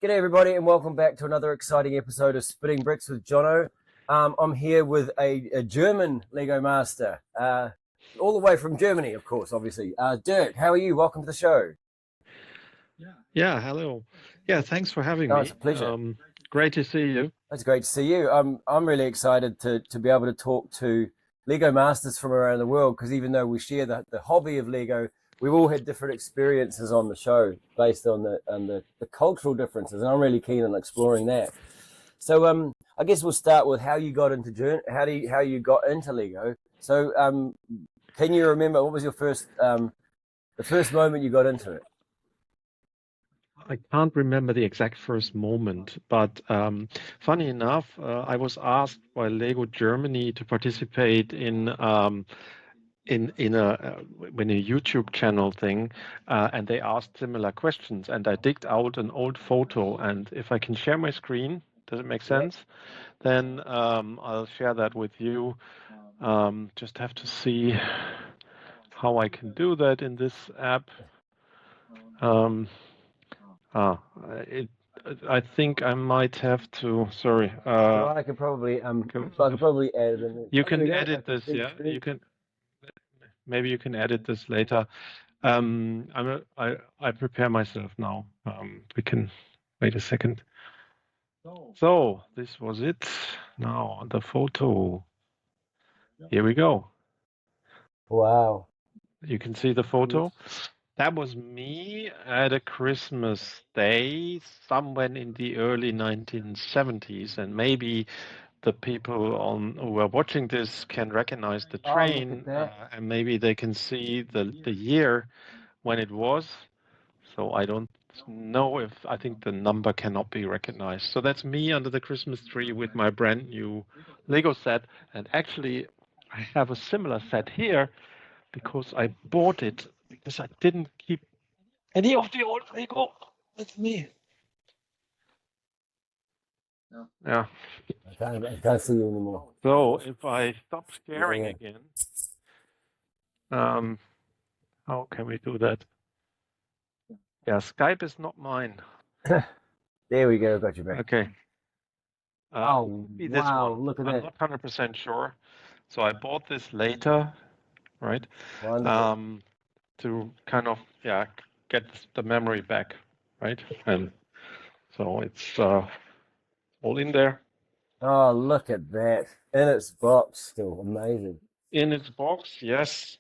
G'day everybody and welcome back to another exciting episode of Spitting Bricks with Jono. I'm here with a German Lego master, all the way from Germany, of course, obviously. Dirk, how are you? Welcome to the show. Yeah, hello. Yeah, thanks for having Oh, me. it's a pleasure. Great to see you. It's great to see you. I'm really excited to be able to talk to Lego masters from around the world because even though we share the hobby of Lego, we've all had different experiences on the show based on the cultural differences, and I'm really keen on exploring that. So I guess we'll start with how you got into how you got into Lego. So can you remember what was your first the first moment you got into it? I can't remember the exact first moment, but funny enough, I was asked by Lego Germany to participate in a YouTube channel thing, and they asked similar questions, and I digged out an old photo, and if I can share my screen, does it make sense? Then I'll share that with you. Just have to see how I can do that in this app. I think I might have to. Sorry. Well, I could probably add it in. You can edit this, yeah. You can. Maybe you can edit this later. I prepare myself now. We can wait a second. So this was it. Now the photo. Here we go. Wow. You can see the photo. That was me at a Christmas day somewhere in the early 1970s, and maybe the people who are watching this can recognize the train, and maybe they can see the year when it was. So I don't know if I think the number cannot be recognized. So that's me under the Christmas tree with my brand new Lego set, and actually I have a similar set here because I bought it because I didn't keep any of the old Lego with me. Yeah. I can't see you anymore. So if I stop sharing again, how can we do that? Yeah, Skype is not mine. There we go. Got you back. Okay. Oh, wow. Look at that. I'm not 100% sure. So I bought this later, right? Wonderful. To kind of, get the memory back, right? And so it's all in there. Oh, look at that. In its box still. Amazing. In its box, yes.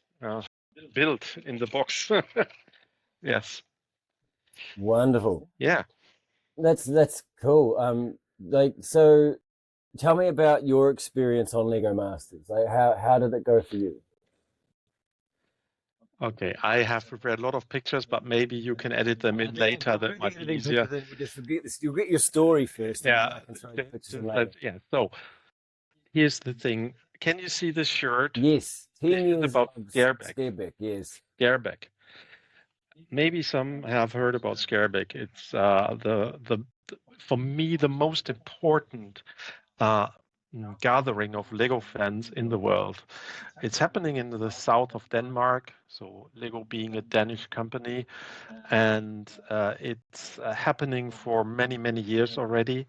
Built in the box. Yes. Wonderful. Yeah. That's cool. So tell me about your experience on Lego Masters. Like how did it go for you? Okay, I have prepared a lot of pictures, but maybe you can edit them in later. That might be easier. We'll just forget this. You'll get your story first. Yeah. Yeah. So here's the thing. Can you see the shirt? Yes. 10 years about Scareback. Yes. Scareback. Maybe some have heard about Scareback. It's for me the most important gathering of Lego fans in the world. It's happening in the south of Denmark, so Lego being a Danish company, and it's happening for many, many years already.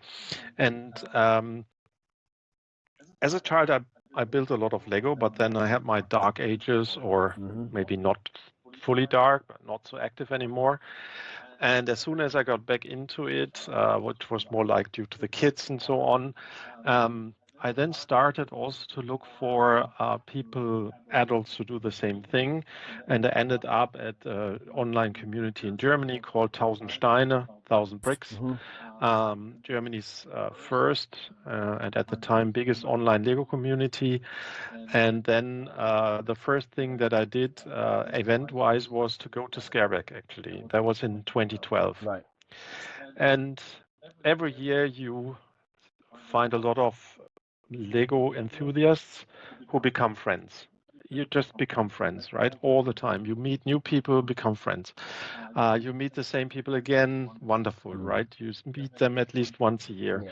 And as a child, I built a lot of Lego, but then I had my dark ages, or maybe not fully dark, but not so active anymore. And as soon as I got back into it, which was more like due to the kids and so on, I then started also to look for people, adults, to do the same thing. And I ended up at an online community in Germany called 1000 Steine, 1000 Bricks. Germany's first and at the time biggest online Lego community. And then the first thing that I did event-wise was to go to Scareback, actually. That was in 2012. Right. And every year you find a lot of Lego enthusiasts who become friends. You just become friends, right? All the time. You meet new people, become friends. You meet the same people again, wonderful, right? You meet them at least once a year. Yeah.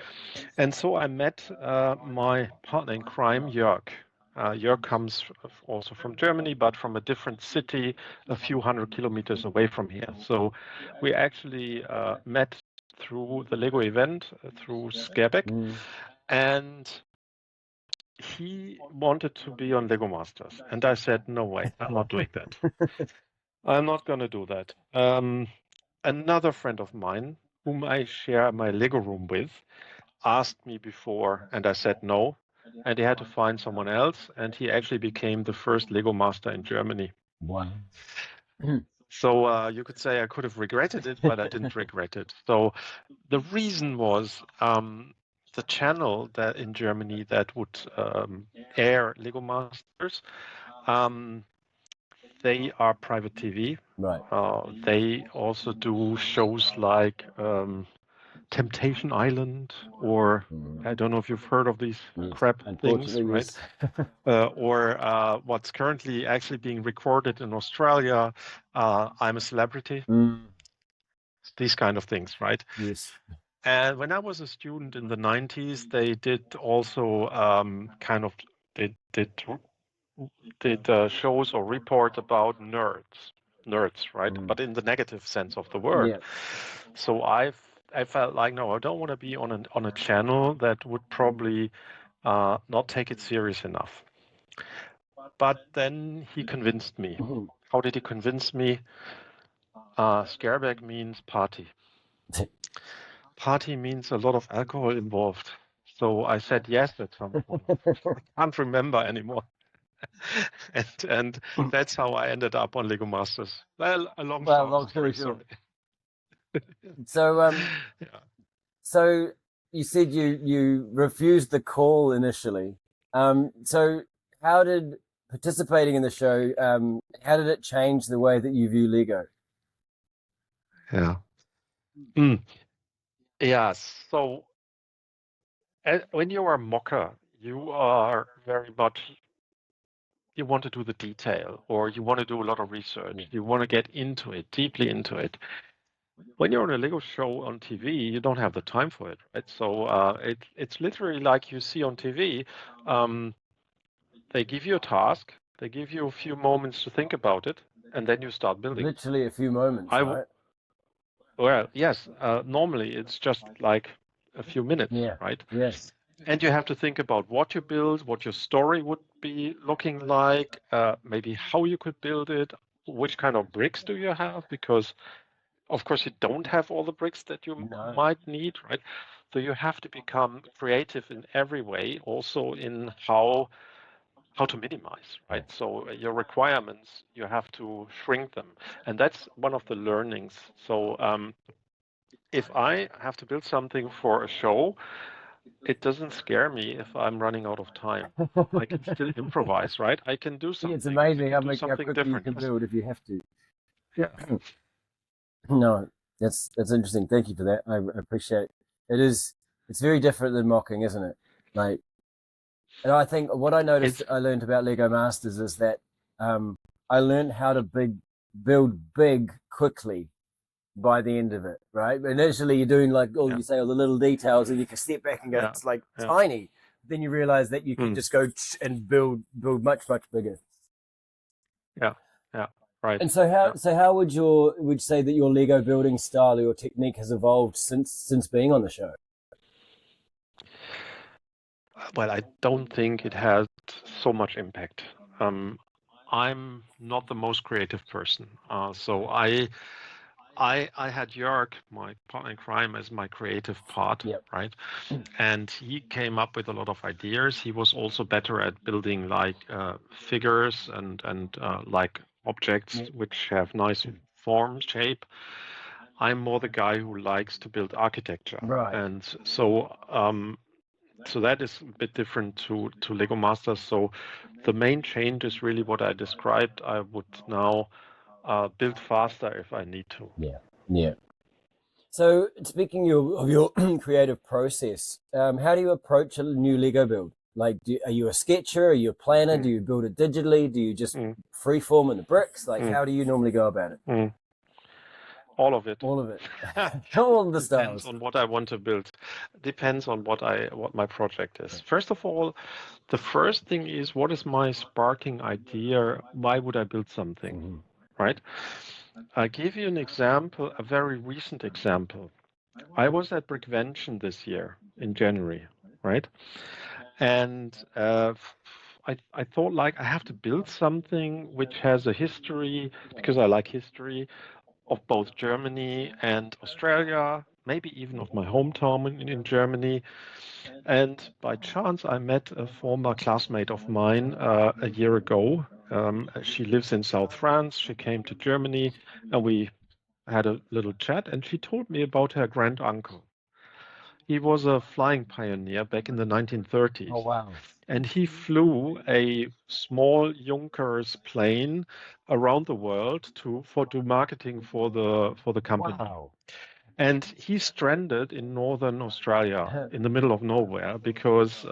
And so I met my partner in crime, Jörg. Jörg comes also from Germany, but from a different city, a few hundred kilometers away from here. So we actually met through the Lego event, through Scareback, and he wanted to be on Lego Masters. And I said, no way, I'm not doing that. I'm not going to do that. Another friend of mine, whom I share my Lego room with, asked me before, and I said no. And he had to find someone else, and he actually became the first Lego master in Germany. Wow. So you could say I could have regretted it, but I didn't regret it. So the reason was the channel that in Germany that would air Lego Masters, they are private TV. Right. They also do shows like Temptation Island, or I don't know if you've heard of these crap things, right? Or what's currently actually being recorded in Australia, I'm a Celebrity. These kind of things, right? Yes. And when I was a student in the 90s, they did also did shows or reports about nerds, right? But in the negative sense of the word. Yeah. So I felt like, no, I don't want to be on a channel that would probably not take it serious enough. But then he convinced me. How did he convince me? Scareback means party. Party means a lot of alcohol involved. So I said yes at some point. I can't remember anymore. and that's how I ended up on Lego Masters. Well, a long story. Sorry. So so you said you refused the call initially. So how did participating in the show, how did it change the way that you view Lego? Yeah. Yeah. So when you are a mocker, you are very much, you want to do the detail, or you want to do a lot of research. You want to get into it, deeply into it. When you're on a Lego show on TV, you don't have the time for it, right? So it's literally like you see on TV. They give you a task, they give you a few moments to think about it, and then you start building. Literally a few moments, right? Well, yes. Normally, it's just like a few minutes, right? Yes. And you have to think about what you build, what your story would be looking like, maybe how you could build it, which kind of bricks do you have, because of course you don't have all the bricks that you might need, right? So you have to become creative in every way, also in how to minimize, right? So your requirements, you have to shrink them. And that's one of the learnings. So if I have to build something for a show, it doesn't scare me if I'm running out of time. I can still improvise, right? I can do something. It's amazing how quickly different. You can build if you have to. Yeah. No, that's interesting. Thank you for that. I appreciate it. It's very different than mocking, isn't it? Like, and I think what I noticed, I learned about Lego Masters is that I learned how to build big quickly by the end of it, right? But initially you're doing like you say all the little details, and you can step back and go, it's like tiny. Then you realize that you can just go and build much bigger. Yeah, right. And so how would you say that your Lego building style or your technique has evolved since being on the show? Well, I don't think it has so much impact. I'm not the most creative person, so I had Jörg, my partner in crime, as my creative part, right? And he came up with a lot of ideas. He was also better at building like figures and like objects which have nice form, shape. I'm more the guy who likes to build architecture, and so so that is a bit different to Lego Masters. So the main change is really what I described. I would now build faster if I need to. Yeah. So speaking of your creative process, how do you approach a new Lego build? Like, are you a sketcher? Are you a planner? Do you build it digitally? Do you just freeform in the bricks? Like, how do you normally go about it? All of it. All of it. All of the styles. Depends on what I want to build. Depends on what my project is. First of all, the first thing is, what is my sparking idea? Why would I build something? Right? I give you an example, a very recent example. I was at Brickvention this year in January, right? And I thought like I have to build something which has a history because I like history of both Germany and Australia, maybe even of my hometown in Germany. And by chance, I met a former classmate of mine a year ago. She lives in South France. She came to Germany and we had a little chat, and she told me about her grand uncle. He was a flying pioneer back in the 1930s. Oh wow! And he flew a small Junkers plane around the world to do marketing for the company. Wow! And he stranded in northern Australia in the middle of nowhere because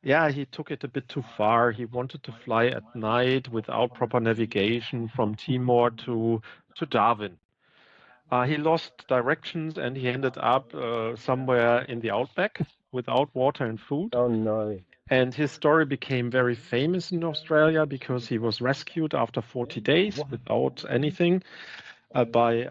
yeah, he took it a bit too far. He wanted to fly at night without proper navigation from Timor to Darwin. He lost directions and he ended up somewhere in the outback without water and food. Oh no! And his story became very famous in Australia because he was rescued after 40 days without anything by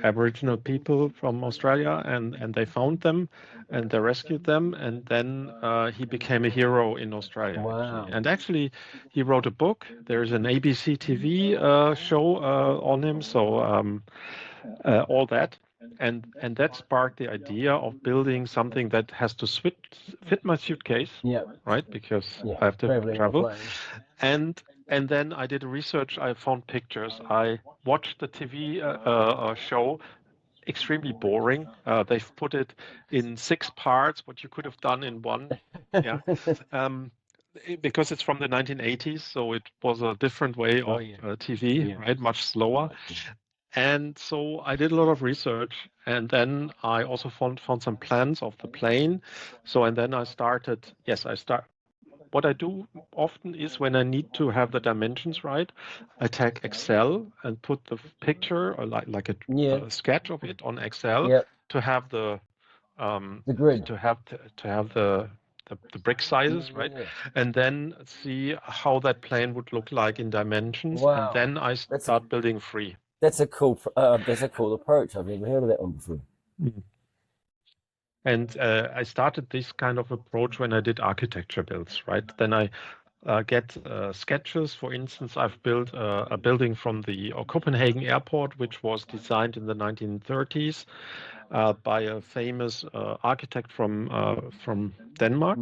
Aboriginal people from Australia, and they found them and they rescued them, and then he became a hero in Australia. Wow! And actually, he wrote a book. There's an ABC TV show on him, so all that. And that sparked the idea of building something that has to fit my suitcase, Yeah. right? Because Yeah. I have to Traveling on a travel. plane. And then I did research. I found pictures. I watched the TV show. Extremely boring. They've put it in 6 parts, what you could have done in one. Yeah. Because it's from the 1980s, so it was a different way of TV, right? Much slower. And so I did a lot of research, and then I also found some plans of the plane. So and then I started. Yes, I start. What I do often is when I need to have the dimensions right, I take Excel and put the picture or like a sketch of it on Excel to have the grid, to have the brick sizes, right? And then see how that plane would look like in dimensions, and then I start building free. That's a cool approach. I've never heard of that one before. And I started this kind of approach when I did architecture builds, right? Then I get sketches. For instance, I've built a building from the Copenhagen airport, which was designed in the 1930s by a famous architect from Denmark.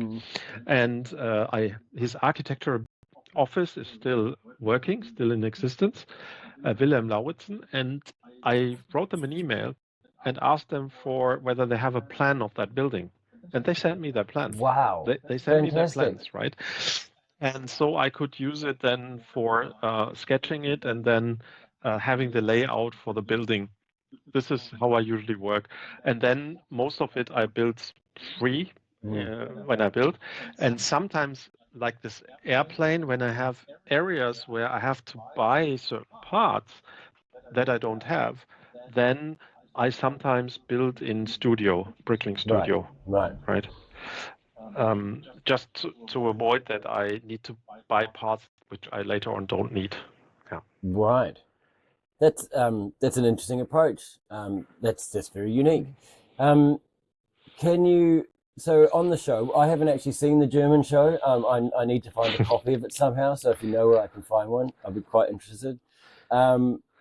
And his architecture office is still working, still in existence, Wilhelm Lauritsen. And I wrote them an email and asked them for whether they have a plan of that building. And they sent me their plans. Wow. They sent me their plans, right? And so I could use it then for sketching it and then having the layout for the building. This is how I usually work. And then most of it I built free when I build. And sometimes like this airplane, when I have areas where I have to buy certain parts that I don't have, then I sometimes build in Brickling Studio. Right. Just to avoid that I need to buy parts which I later on don't need. Yeah. Right. That's an interesting approach. That's very unique. Can you? So on the show, I haven't actually seen the German show. I need to find a copy of it somehow. So if you know where I can find one, I'd be quite interested.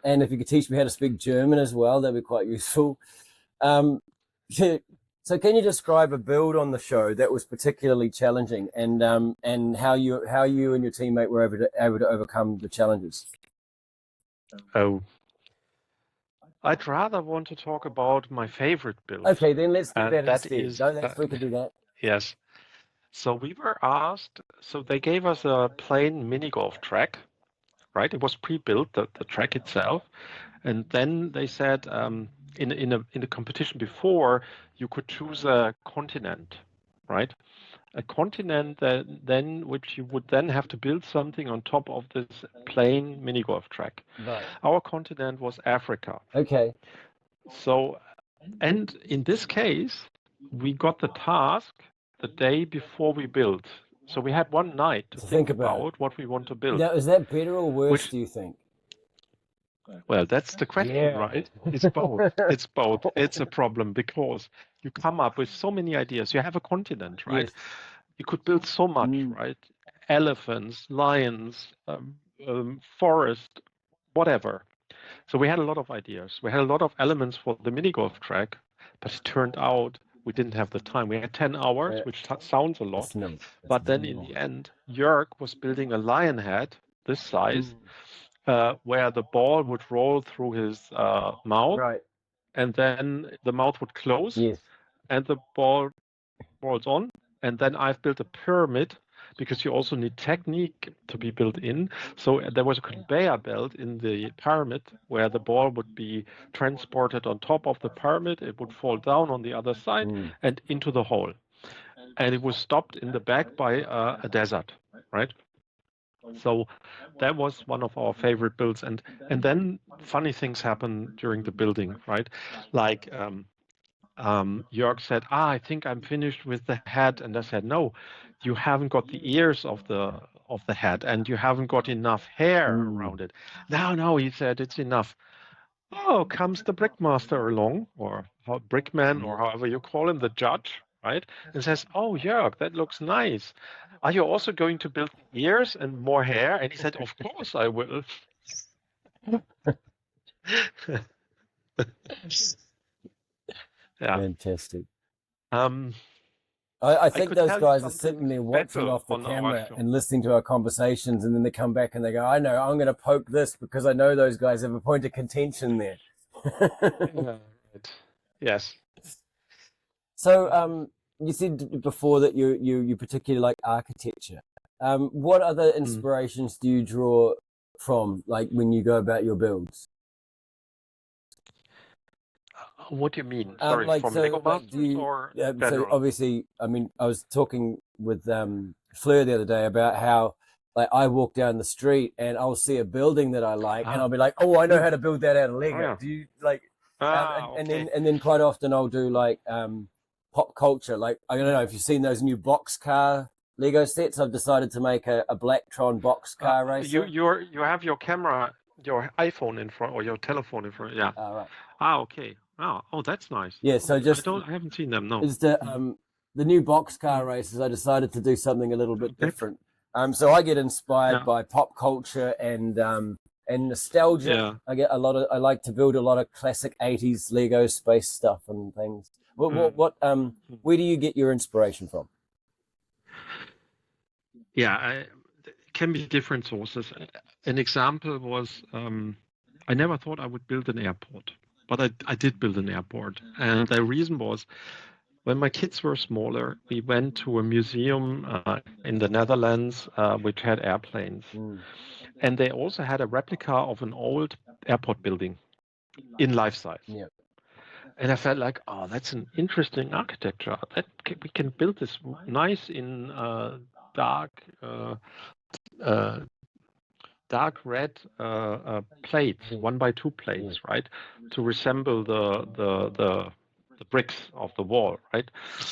And if you could teach me how to speak German as well, that'd be quite useful. So can you describe a build on the show that was particularly challenging, and how you and your teammate were able to overcome the challenges? Oh, I'd rather want to talk about my favorite build. Okay, then let's do that instead. We can do that. Yes. So we were asked. So they gave us a plain mini golf track, right? It was pre-built, the track itself, and then they said in a competition before you could choose a continent, right? A continent that then which you would then have to build something on top of this plain mini golf track. Right. Our continent was Africa. Okay. So, and in this case, we got the task the day before we built. So we had one night to think about what we want to build. Now, is that better or worse, do you think? Well, that's the question, right? It's both. It's both. It's a problem because you come up with so many ideas. You have a continent, right? Yes. You could build so much, right? Elephants, lions, forest, whatever. So we had a lot of ideas. We had a lot of elements for the mini golf track, but it turned out we didn't have the time. We had 10 hours, which sounds a lot. But then in the end, Jörg was building a lion head this size, where the ball would roll through his mouth, Right. and then the mouth would close, Yes. and the ball rolls on. And then I've built a pyramid because you also need technique to be built in. So there was a conveyor belt in the pyramid where the ball would be transported on top of the pyramid. It would fall down on the other side and into the hole. And it was stopped in the back by a desert, right? So that was one of our favorite builds. And then funny things happen during the building, right? Like Jörg said, I think I'm finished with the head. And I said, no, you haven't got the ears of the head, and you haven't got enough hair around it. No, he said, it's enough. Oh, comes the brickmaster along, or brickman, or however you call him, the judge, right? And says, oh, Jörg, that looks nice. Are you also going to build ears and more hair? And he said, of course I will. Yeah. Fantastic. I I think those guys are sitting there watching off the camera and listening to our conversations, and then they come back and they go, I know, I'm going to poke this because I know those guys have a point of contention there. Yes. So you said before that you particularly like architecture. What other inspirations do you draw from, like when you go about your builds? What do you mean? Sorry, from Lego Masters or general? So obviously, I mean, I was talking with Fleur the other day about how, like, I walk down the street and I'll see a building that I like, and I'll be like, oh, I know how to build that out of Lego. Oh, yeah. Do you like? Okay. And then quite often I'll do like pop culture. Like, I don't know if you've seen those new boxcar Lego sets. I've decided to make a Blacktron boxcar racer. You have your camera, your iPhone in front, or your telephone in front. Yeah. Right. Okay. Oh, that's nice. Yeah. So I haven't seen them. No. Is the new boxcar races? I decided to do something a little bit different. So I get inspired by pop culture and nostalgia. Yeah. I like to build a lot of classic 80s Lego space stuff and things. Where do you get your inspiration from? Yeah, it can be different sources. An example was I never thought I would build an airport, but I did build an airport. And the reason was, when my kids were smaller, we went to a museum in the Netherlands which had airplanes. And they also had a replica of an old airport building in life size. Yeah. And I felt like, oh, that's an interesting architecture. We can build this nice in dark red plates, 1x2 plates, right, to resemble the bricks of the wall, right?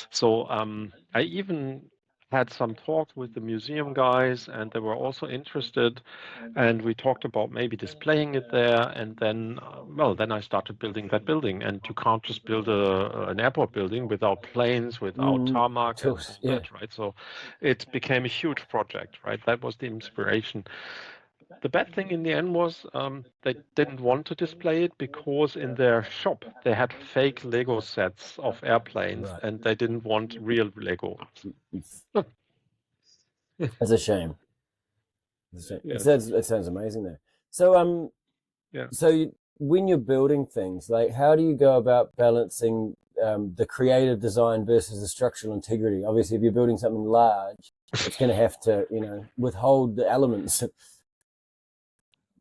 So I even had some talks with the museum guys, and they were also interested, and we talked about maybe displaying it there. And then then I started building that building. And you can't just build an airport building without planes, without tarmac, and that, right? So it became a huge project, right? That was the inspiration. The bad thing in the end was they didn't want to display it because in their shop they had fake Lego sets of airplanes, and they didn't want real Lego. That's a shame. Yes. It sounds amazing though. So so when you're building things, like, how do you go about balancing the creative design versus the structural integrity? Obviously, if you're building something large, it's going to have to, withhold the elements.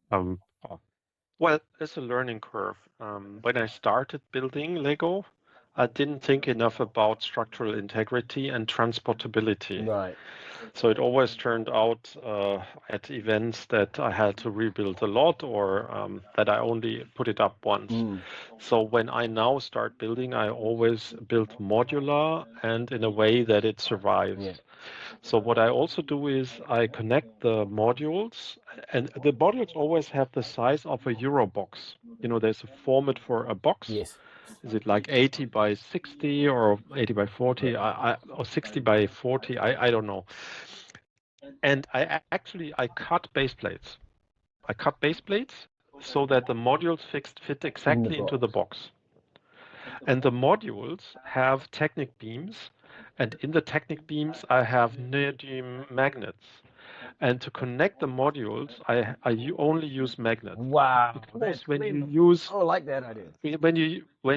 Well, it's a learning curve. When I started building Lego, I didn't think enough about structural integrity and transportability. Right. So it always turned out at events that I had to rebuild a lot, or that I only put it up once. So when I now start building, I always build modular and in a way that it survives. Yeah. So what I also do is I connect the modules, and the modules always have the size of a Euro box. You know, there's a format for a box. Yes. Is it like 80 by 60 or 80 by 40? Or 60 by 40? I don't know. And I cut base plates. I cut base plates so that the modules fit exactly into the box. And the modules have Technic beams, and in the Technic beams I have neodymium magnets. And to connect the modules, I only use magnets. Wow. Because when you use, I like that idea. when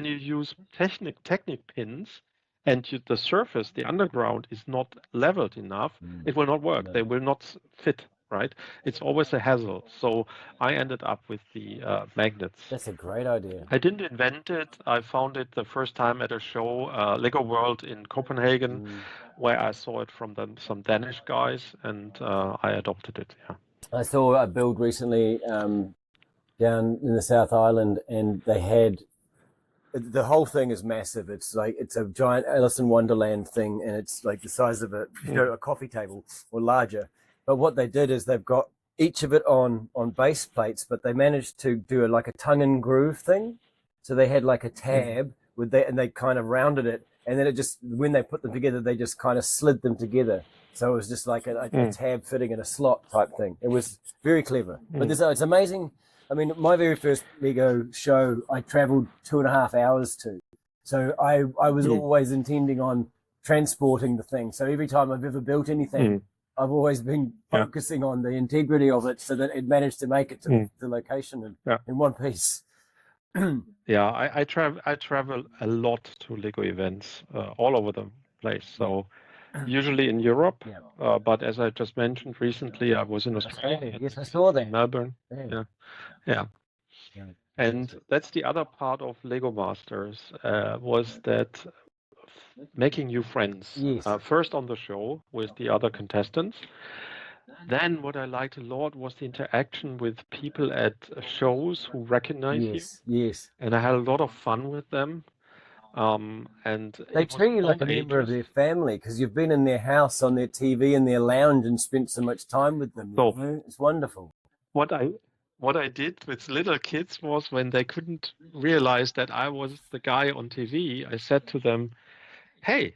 you use Technic pins, and the surface, the underground, is not leveled enough, it will not work. No. They will not fit, right? It's always a hassle. So I ended up with the magnets. That's a great idea. I didn't invent it. I found it the first time at a show, Lego World in Copenhagen, where I saw it from some Danish guys, and I adopted it. Yeah. I saw a build recently down in the South Island, and they had the whole thing is massive. It's like it's a giant Alice in Wonderland thing, and it's like the size of a coffee table or larger. But what they did is they've got each of it on base plates, but they managed to do like a tongue and groove thing. So they had like a tab with that, and they kind of rounded it, and then it just, when they put them together, they just kind of slid them together. So it was just like a tab fitting in a slot type thing. It was very clever. But it's amazing. I mean, my very first Lego show, I traveled 2.5 hours to. So I was always intending on transporting the thing. So every time I've ever built anything, I've always been focusing on the integrity of it so that it managed to make it to the location in one piece. Yeah, I travel a lot to Lego events all over the place. So usually in Europe, but as I just mentioned recently, I was in Australia. Yes, I saw that. Melbourne. Yeah. Yeah. And that's the other part of Lego Masters, was that making new friends. Yes. First on the show with the other contestants. Then what I liked a lot was the interaction with people at shows who recognize you. Yes. And I had a lot of fun with them. And they treat you like a member of their family because you've been in their house, on their TV, in their lounge, and spent so much time with them. So, you know? It's wonderful. What I did with little kids was, when they couldn't realize that I was the guy on TV, I said to them, "Hey,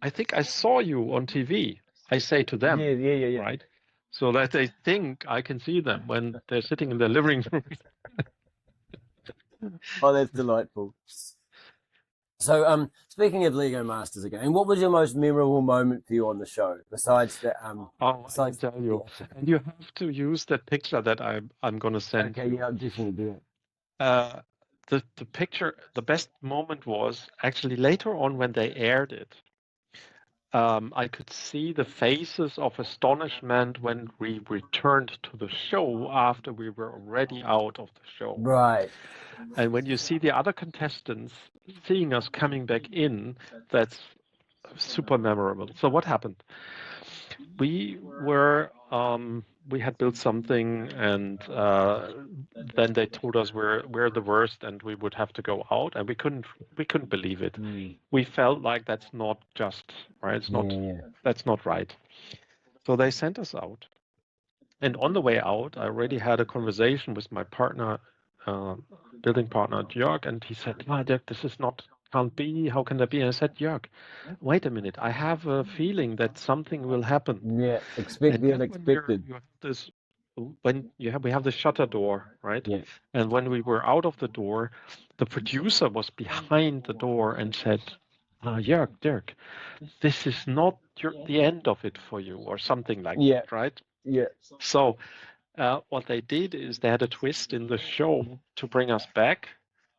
I think I saw you on TV." I say to them, right? So that they think I can see them when they're sitting in their living room. Oh, that's delightful. So, speaking of Lego Masters again, what was your most memorable moment for you on the show? Besides that, I can tell you, and you have to use that picture that I'm going to send. Okay, yeah, I'll definitely do it. The picture, the best moment was actually later on when they aired it. I could see the faces of astonishment when we returned to the show after we were already out of the show. Right. And when you see the other contestants seeing us coming back in, that's super memorable. So what happened? We had built something, and then they told us we're the worst and we would have to go out, and we couldn't believe it. We felt like that's not just right. It's not that's not right. So they sent us out, and on the way out, I already had a conversation with my partner, building partner Dirk, and he said, Dirk, this is not. Can't be. How can that be? And I said, Jörg, wait a minute. I have a feeling that something will happen. Yeah, expect the unexpected. We have the shutter door, right? Yeah. And when we were out of the door, the producer was behind the door and said, Jörg, Dirk, this is not the end of it for you, or something like that, right? Yeah. So what they did is they had a twist in the show to bring us back.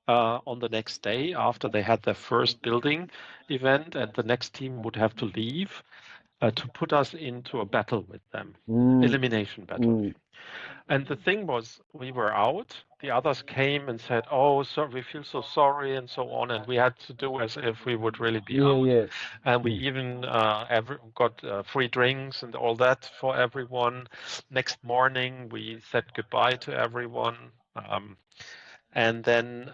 On the next day, after they had their first building event, and the next team would have to leave, to put us into a battle with them, elimination battle. And the thing was, we were out. The others came and said, "Oh, so we feel so sorry," and so on. And we had to do as if we would really be out. Yeah. And we even got free drinks and all that for everyone. Next morning, we said goodbye to everyone. And then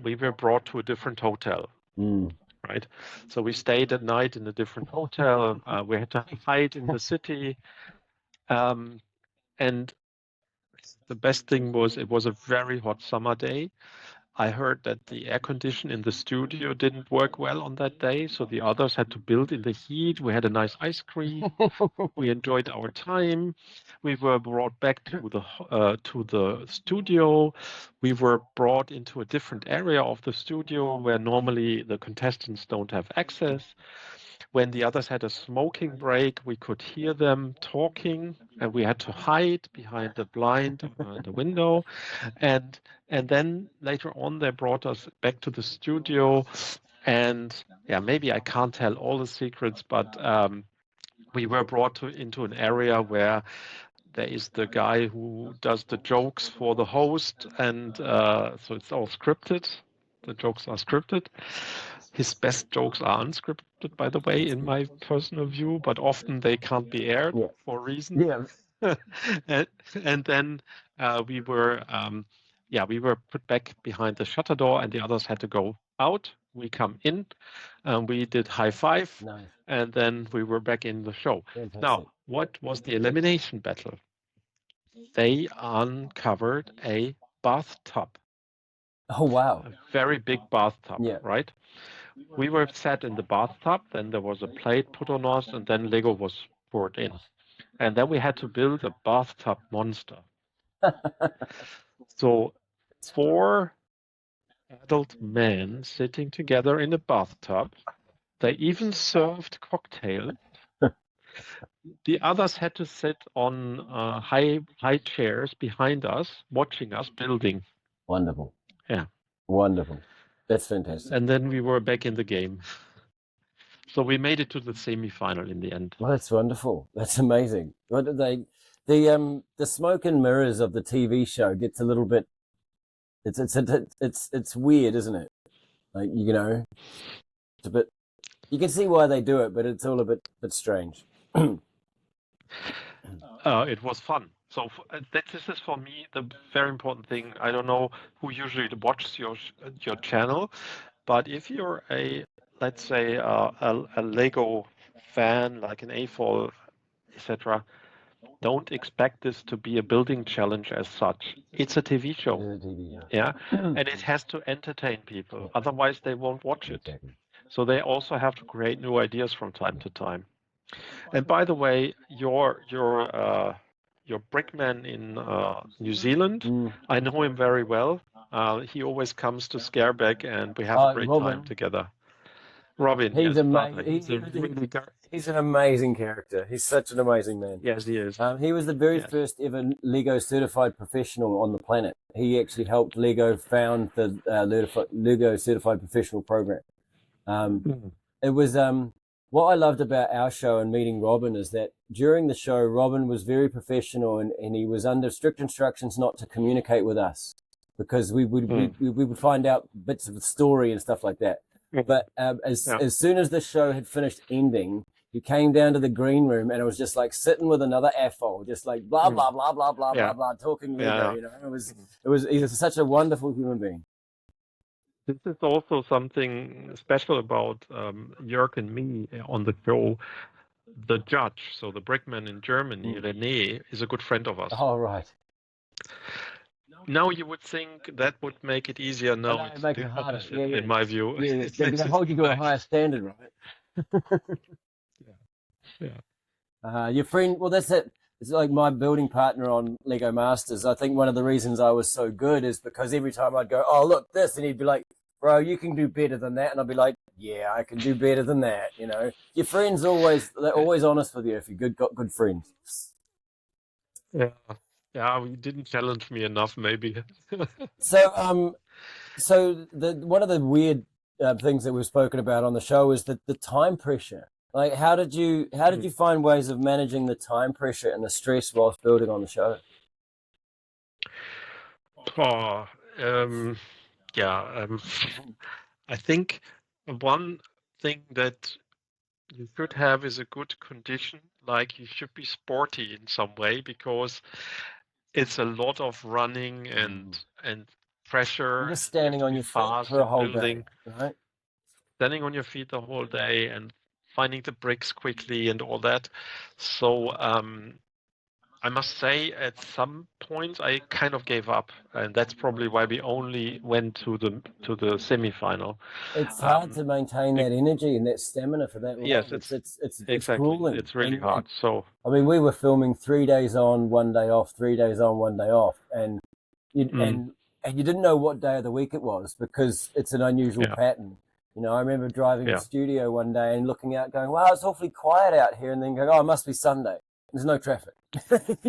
we were brought to a different hotel. Right. So we stayed at night in a different hotel. We had to hide in the city. And the best thing was it was a very hot summer day. I heard that the air condition in the studio didn't work well on that day, so the others had to build in the heat. We had a nice ice cream. We enjoyed our time. We were brought back to the studio. We were brought into a different area of the studio where normally the contestants don't have access. When the others had a smoking break, we could hear them talking, and we had to hide behind the blind, the window. And then later on, they brought us back to the studio. And yeah, maybe I can't tell all the secrets, but we were brought into an area where there is the guy who does the jokes for the host, and so it's all scripted. The jokes are scripted. His best jokes are unscripted, by the way, in my personal view, but often they can't be aired for reasons. Yeah. And then we were put back behind the shutter door, and the others had to go out. We come in, and we did high five, Nice. and then we were back in the show. Fantastic. Now, what was the elimination battle? They uncovered a bathtub. Oh, wow. A very big bathtub, right? We were sat in the bathtub, then there was a plate put on us, and then Lego was poured in. And then we had to build a bathtub monster. So 4 adult men sitting together in a bathtub. They even served cocktails. The others had to sit on high chairs behind us, watching us building. Wonderful. Yeah. Wonderful. That's fantastic. And then we were back in the game. So we made it to the semi-final in the end. Well, that's wonderful. That's amazing. What did they? The smoke and mirrors of the TV show gets a little bit. It's weird, isn't it? Like, you know, it's a bit. You can see why they do it, but it's all a bit strange. It was fun. So this is for me the very important thing. I don't know who usually watches your channel, but if you're let's say a Lego fan, like an AFOL, etc., don't expect this to be a building challenge as such. It's a TV show. Yeah, and it has to entertain people. Otherwise, they won't watch it. So they also have to create new ideas from time to time. And by the way, your brickman in New Zealand, I know him very well. He always comes to Scareback, and we have a great time together. Robin, he's amazing. He's an amazing character. He's such an amazing man. Yes, he is. He was the very first ever Lego certified professional on the planet. He actually helped Lego found the Lego certified professional program. It was what I loved about our show and meeting Robin is that during the show, Robin was very professional and he was under strict instructions not to communicate with us because we would find out bits of the story and stuff like that. But as soon as the show had finished ending, he came down to the green room and it was just like sitting with another AFOL, just like blah blah blah blah blah blah blah, talking Lego. You know, he's such a wonderful human being. This is also something special about Jörg and me on the show. The judge, so the brickman in Germany, René, is a good friend of us. Oh, right. Now you would think that would make it easier. No, it's make it harder. In my view. They hold you to a higher standard, right? Your friend, well, that's it. It's like my building partner on Lego Masters. I think one of the reasons I was so good is because every time I'd go, oh, look, this, and he'd be like, bro, you can do better than that. And I'd be like, yeah, I can do better than that. You know, your friends they're always honest with you if you got good friends. Yeah, you didn't challenge me enough, maybe. So one of the weird things that we've spoken about on the show is the time pressure. Like, how did you find ways of managing the time pressure and the stress whilst building on the show? Oh, um, yeah. I think one thing that you should have is a good condition. Like you should be sporty in some way because it's a lot of running and You're pressure. just You have standing to on be your feet fast for a in whole day, building, right? standing on your feet the whole day and finding the bricks quickly and all that. So I must say, at some points, I kind of gave up, and that's probably why we only went to the semifinal. It's hard Um, to maintain be- that energy and that stamina for that long. yes, It's exactly. grueling. It's really And hard. So I mean, we were filming 3 days on, 1 day off, 3 days on, 1 day off, and you mm, and you didn't know what day of the week it was because it's an unusual yeah, pattern. You know, I remember driving the yeah, studio one day and looking out, going, "Wow, it's awfully quiet out here," and then going, "Oh, it must be Sunday. There's no traffic."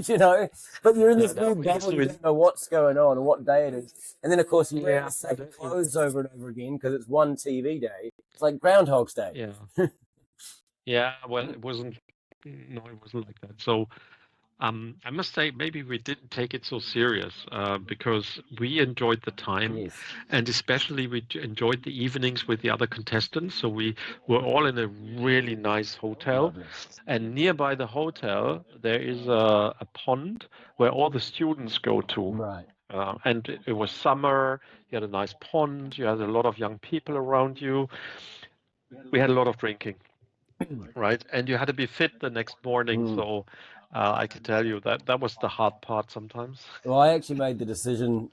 You know, but you're in yeah. this That's weird what you bubble. do You it. don't know what's going on and what day it is. And then, of course, you wear Yeah, the same clothes over and over again because it's one TV day. It's like Groundhog's Day. yeah, yeah. Well, it wasn't. No, it wasn't like that. So I must say, maybe we didn't take it so serious because we enjoyed the time, Yes. and especially we enjoyed the evenings with the other contestants. So we were all in a really nice hotel, Lovely. and nearby the hotel there is a pond where all the students go to. Right. And it was summer. You had a nice pond. You had a lot of young people around you. We had a lot of drinking, right? And you had to be fit the next morning. Mm. So I can tell you that that was the hard part sometimes. Well, I actually made the decision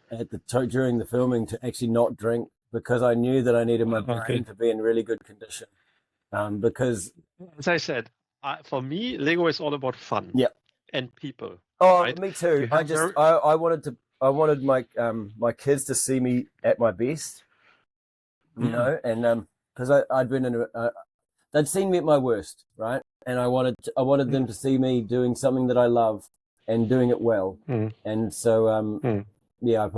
during the filming to actually not drink because I knew that I needed my brain Okay. to be in really good condition. Because As I said, for me, Lego is all about fun yeah, and people, oh, right? me too. You have very, I wanted my kids to see me at my best, you mm, know, and because I'd been in they'd seen me at my worst, right? And I wanted them mm, to see me doing something that I love and doing it well. mm, And so mm. yeah,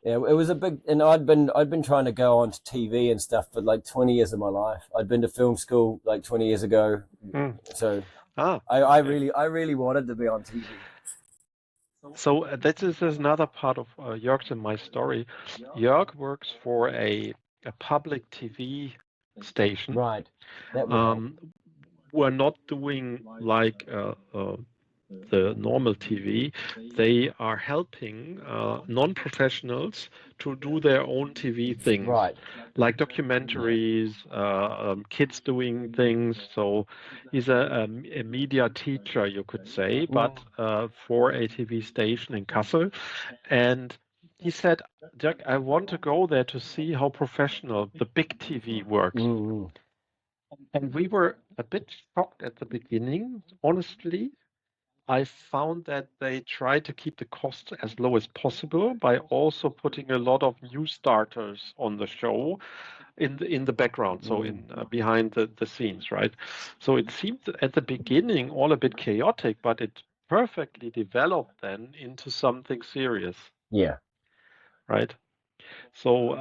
yeah, it was a big, and I'd been trying to go on to TV and stuff for like 20 years of my life. I'd been to film school like 20 years ago, Mm. so Ah, okay. I really wanted to be on TV. So that is another part of Jörg's and my story. Jörg works for a public TV station. Right, that would help. Um, we're not doing like the normal TV. They are helping non-professionals to do their own TV things, Right, like yeah. documentaries, kids doing things. So he's a media teacher, you could say, but Mm, for a TV station in Kassel. And he said, Jack, I want to go there to see how professional the big TV works. mm, And we were a bit shocked at the beginning, honestly. I found that they try to keep the cost as low as possible by also putting a lot of new starters on the show in the background, so mm. in behind the scenes, right? So it seemed at the beginning all a bit chaotic, but it perfectly developed then into something serious, Yeah, right? So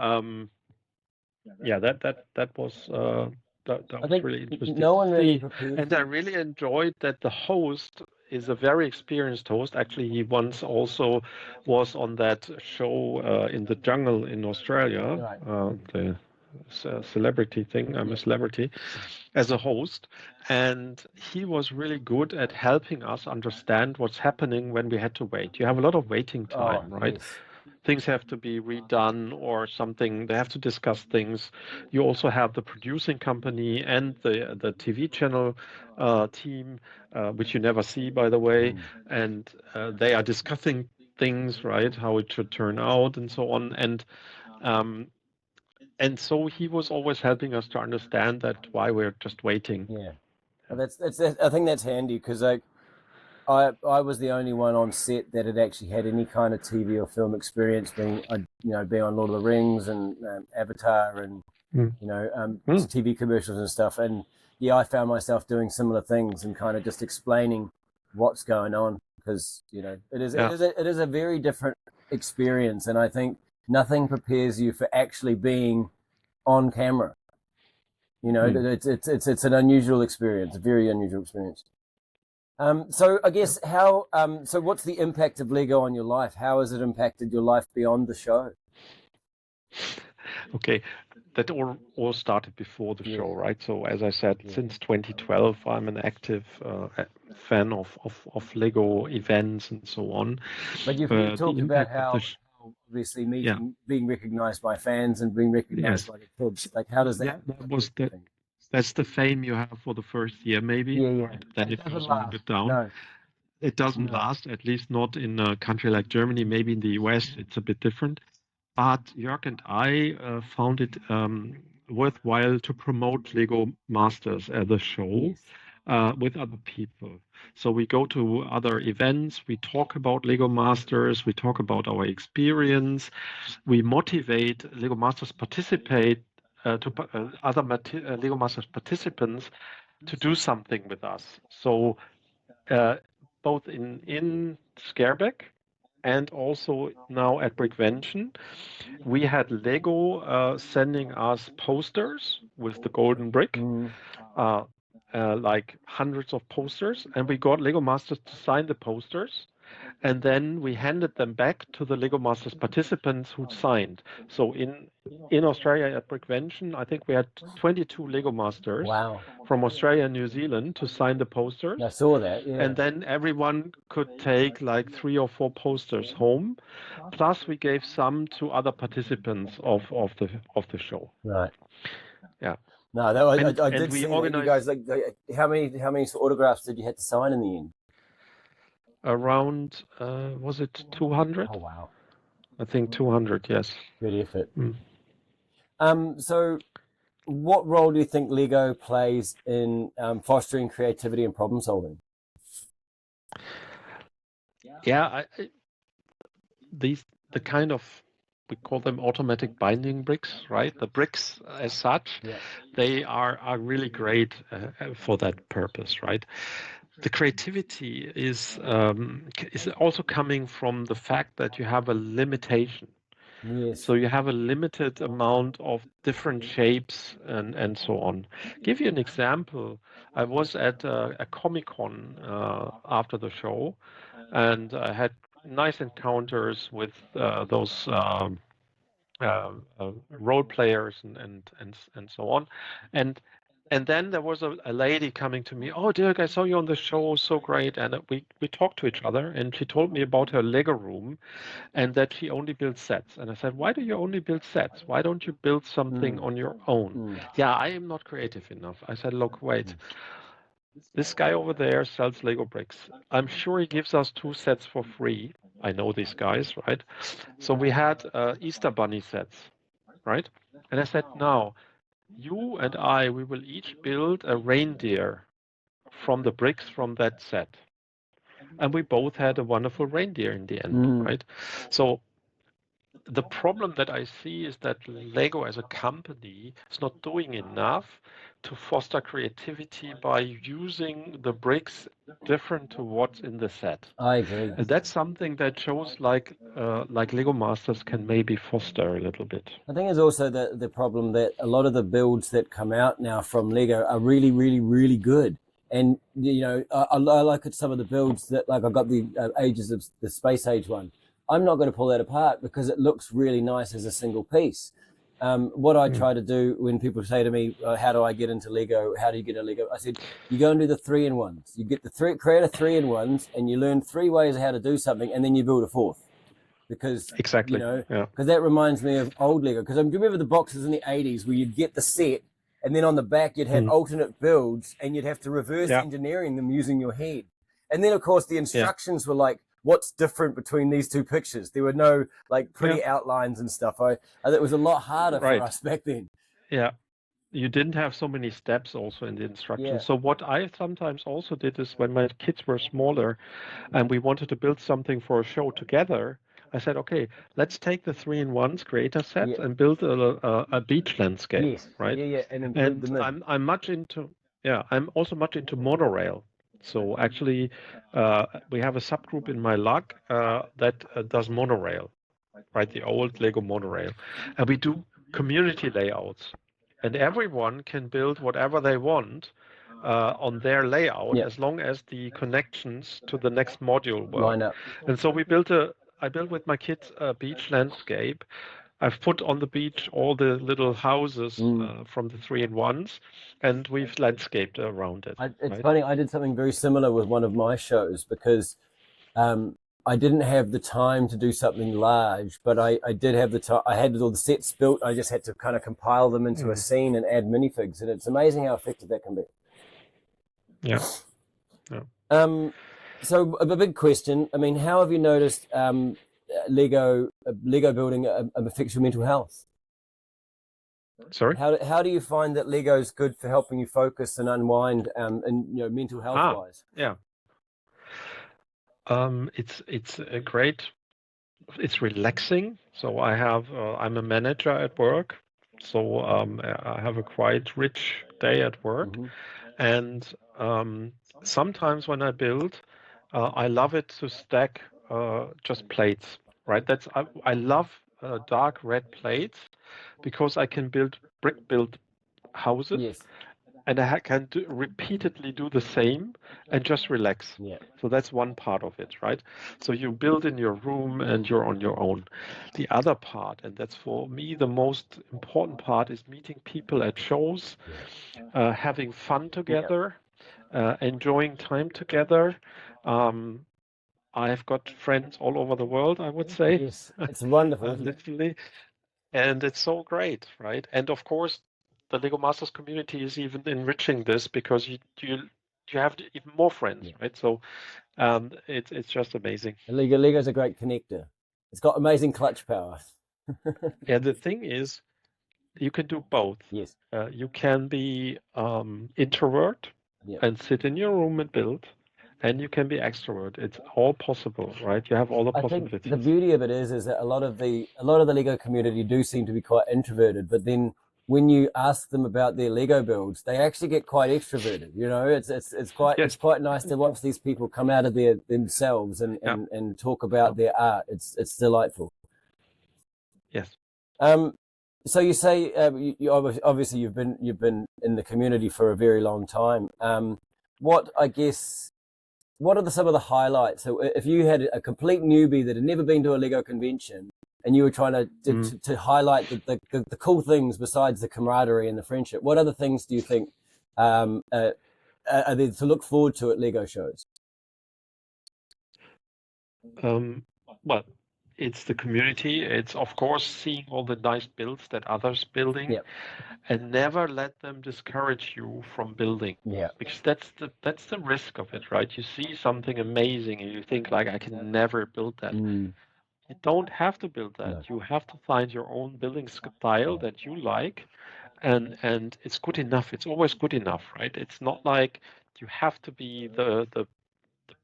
yeah, that was that I was think really interesting no to one really see, prepares and I you. really enjoyed that the host is a very experienced host. Actually, he once also was on that show in the jungle in Australia, Right, the celebrity thing. I'm a yeah, celebrity as a host, and he was really good at helping us understand what's happening when we had to wait. You have a lot of waiting oh time, right? yes, Things have to be redone or something. They have to discuss things. You also have the producing company and the TV channel team, which you never see, by the way, mm, and they are discussing things, right? How it should turn out and so on. Um, and so he was always helping us to understand that why we're just waiting. yeah. Well, I think that's handy because like I was the only one on set that had actually had any kind of TV or film experience, being on Lord of the Rings and Avatar and Mm. Mm. TV commercials and stuff. And yeah, I found myself doing similar things and kind of just explaining what's going on because Yeah. it is a very different experience, and I think nothing prepares you for actually being on camera. Mm. It's an unusual experience, a very unusual experience. So I guess how, so what's the impact of Lego on your life? How has it impacted your life beyond the show? Okay, that all started before the Yes. show, right? So as I said, since 2012, I'm an active fan of Lego events and so on. But you've The talked about impact of how, the obviously yeah, being recognized by fans and being recognized yes, by the kids. Like, how does that? that was that's the fame you have for the first year, maybe, Yeah, yeah. right? Then it Doesn't goes a little last. bit down. No. It doesn't last, at least not in a country like Germany. Maybe in the US, it's a bit different. But Jörg and I found it worthwhile to promote Lego Masters at the show with other people. So we go to other events, we talk about Lego Masters, we talk about our experience, we motivate Lego Masters participate to other Lego Masters participants to do something with us. So both in Scareback and also now at Brickvention, we had Lego sending us posters with the golden brick, like hundreds of posters, and we got Lego Masters to sign the posters. And then we handed them back to the Lego Masters participants who signed. So in Australia at Brickvention, I think we had 22 Lego Masters from Australia and New Zealand to sign the posters. I saw that, yeah. And then everyone could take like 3 or 4 posters home. Plus we gave some to other participants of the show. Right. Yeah. No, that, I did see that. You guys, like, how many autographs did you have to sign in the end? Around, was it 200? Oh, wow. I think 200, yes. Good effort. So what role do you think Lego plays in fostering creativity and problem solving? Yeah, the kind of, we call them automatic binding bricks, right? The bricks as such, they are really great for that purpose, right? The creativity is also coming from the fact that you have a limitation. Yes. So you have a limited amount of different shapes and so on. Give you an example. I was at a Comic-Con after the show, and I had nice encounters with those role players and so on. And then there was a lady coming to me. Oh, Dirk, I saw you on the show, so great. And we talked to each other, and she told me about her Lego room, and that she only builds sets. And I said, why do you only build sets? Why don't you build something on your own? Yeah, I am not creative enough. I said, look, wait. This guy over there sells Lego bricks. I'm sure he gives us 2 sets for free. I know these guys, right? So we had Easter Bunny sets, right? And I said, now, you and I, we will each build a reindeer from the bricks from that set. And we both had a wonderful reindeer in the end, right? So the problem that I see is that Lego as a company is not doing enough to foster creativity by using the bricks different to what's in the set. I agree. And that's something that shows like Lego Masters can maybe foster a little bit. I think it's also the problem that a lot of the builds that come out now from Lego are really, really, really good. And, you know, I like some of the builds that, like, I've got the Ages of the Space Age one. I'm not going to pull that apart because it looks really nice as a single piece. What I try to do when people say to me, how do I get into Lego? How do you get into Lego? I said, you go and do the 3-in-1s. You get create a 3-in-1s, and you learn 3 ways of how to do something, and then you build a 4th. Because, exactly, you know, because that reminds me of old Lego. Because I remember the boxes in the 80s where you'd get the set, and then on the back you'd have alternate builds, and you'd have to reverse engineering them using your head. And then, of course, the instructions were like, what's different between these 2 pictures? There were no, like, pretty outlines and stuff. I think it was a lot harder for us back then. Yeah. You didn't have so many steps also in the instructions. So what I sometimes also did is when my kids were smaller and we wanted to build something for a show together, I said, okay, let's take the 3-in-1s creator set and build a beach landscape, right? And I'm much into, I'm also much into monorail. So actually, we have a subgroup in my lug that does monorail, right? The old Lego monorail. And we do community layouts. And everyone can build whatever they want on their layout, Yep. as long as the connections to the next module Line work. up. And so I built with my kids a beach landscape. I've put on the beach all the little houses from the 3-in-1s, and we've landscaped around it. It's funny, I did something very similar with one of my shows because I didn't have the time to do something large, but I did have the time. I had all the sets built. I just had to kind of compile them into a scene and add minifigs, and it's amazing how effective that can be. Yeah. Yeah. So a big question. I mean, how have you noticed Lego building affects your mental health? Sorry. How do you find that Lego is good for helping you focus and unwind, and mental health wise? Yeah. It's a great. It's relaxing. So I'm a manager at work, so I have a quite rich day at work, and sometimes when I build, I love it to stack just plates. Right. I love dark red plates because I can brick build houses. Yes. And I can repeatedly do the same and just relax. Yeah. So that's one part of it, right? So you build in your room and you're on your own. The other part, and that's for me the most important part, is meeting people at shows, having fun together, enjoying time together. I've got friends all over the world, I would say. Yes, it's wonderful. Literally. And it's so great, right? And of course, the Lego Masters community is even enriching this because you have even more friends, right? So it's just amazing. Lego's a great connector. It's got amazing clutch power. Yeah, the thing is, you can do both. Yes. You can be introvert and sit in your room and build, and you can be extrovert. It's all possible, right? You have all the possibilities. I think the beauty of it is that a lot of the Lego community do seem to be quite introverted, but then when you ask them about their Lego builds, they actually get quite extroverted. It's quite nice to watch these people come out of themselves and talk about their art. It's delightful. Yes. So you say you obviously you've been in the community for a very long time. What are some of the highlights? So if you had a complete newbie that had never been to a Lego convention and you were trying to highlight the cool things besides the camaraderie and the friendship, what other things do you think are there to look forward to at Lego shows? Well, it's the community. It's of course seeing all the nice builds that others building, and never let them discourage you from building. Yeah, because that's the risk of it, right? You see something amazing and you think like, I can never build that. You don't have to build that. No. You have to find your own building style that you like, and it's good enough. It's always good enough, right? It's not like you have to be the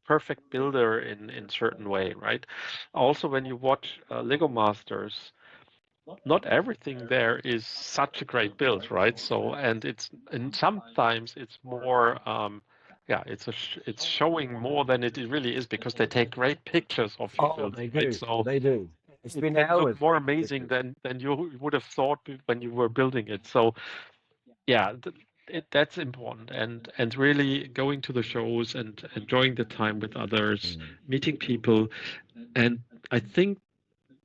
perfect builder in certain way, right? Also, when you watch Lego Masters, not everything there is such a great build, right? So, and sometimes it's more, it's showing more than it really is because they take great pictures of your build, right? So They do. It's it been can hours. look more amazing than you would have thought when you were building it. So yeah, that's important, and really going to the shows and enjoying the time with others, meeting people, and I think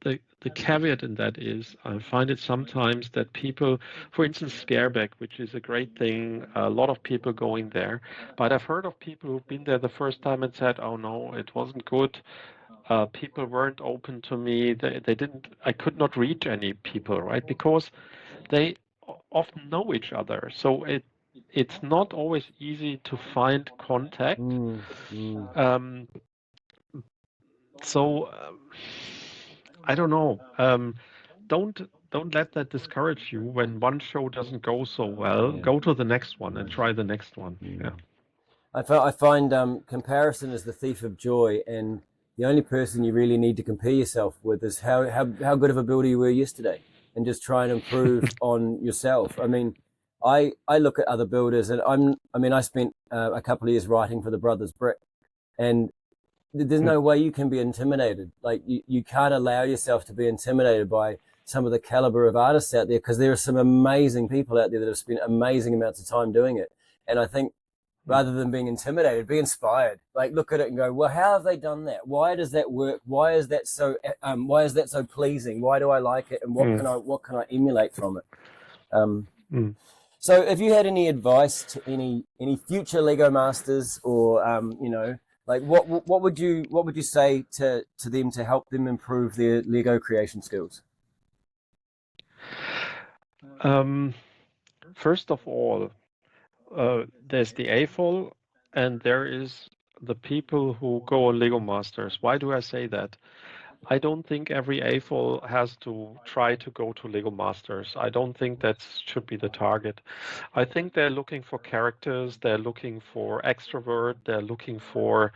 the caveat in that is I find it sometimes that people, for instance, Scareback, which is a great thing, a lot of people going there, but I've heard of people who've been there the first time and said, "Oh no, it wasn't good. People weren't open to me. They didn't. I could not reach any people, right? Because they often know each other, so it's not always easy to find contact. So I don't know. Don't let that discourage you when one show doesn't go so well. Go to the next one and try the next one. Yeah. I find comparison is the thief of joy, and the only person you really need to compare yourself with is how good of a builder you were yesterday, and just try and improve on yourself. I mean, I look at other builders, and I spent a couple of years writing for the Brothers Brick, and there's no way you can be intimidated. Like you can't allow yourself to be intimidated by some of the caliber of artists out there, because there are some amazing people out there that have spent amazing amounts of time doing it. And I think rather than being intimidated, be inspired. Like look at it and go, well, how have they done that? Why does that work? Why is that so pleasing? Why do I like it? And what can I emulate from it? So if you had any advice to any future Lego masters, or like what would you say to them to help them improve their Lego creation skills? First of all, there's the AFOL, and there is the people who go on Lego Masters. Why do I say that? I don't think every AFOL has to try to go to Lego Masters. I don't think that should be the target. I think they're looking for characters, they're looking for extrovert, they're looking for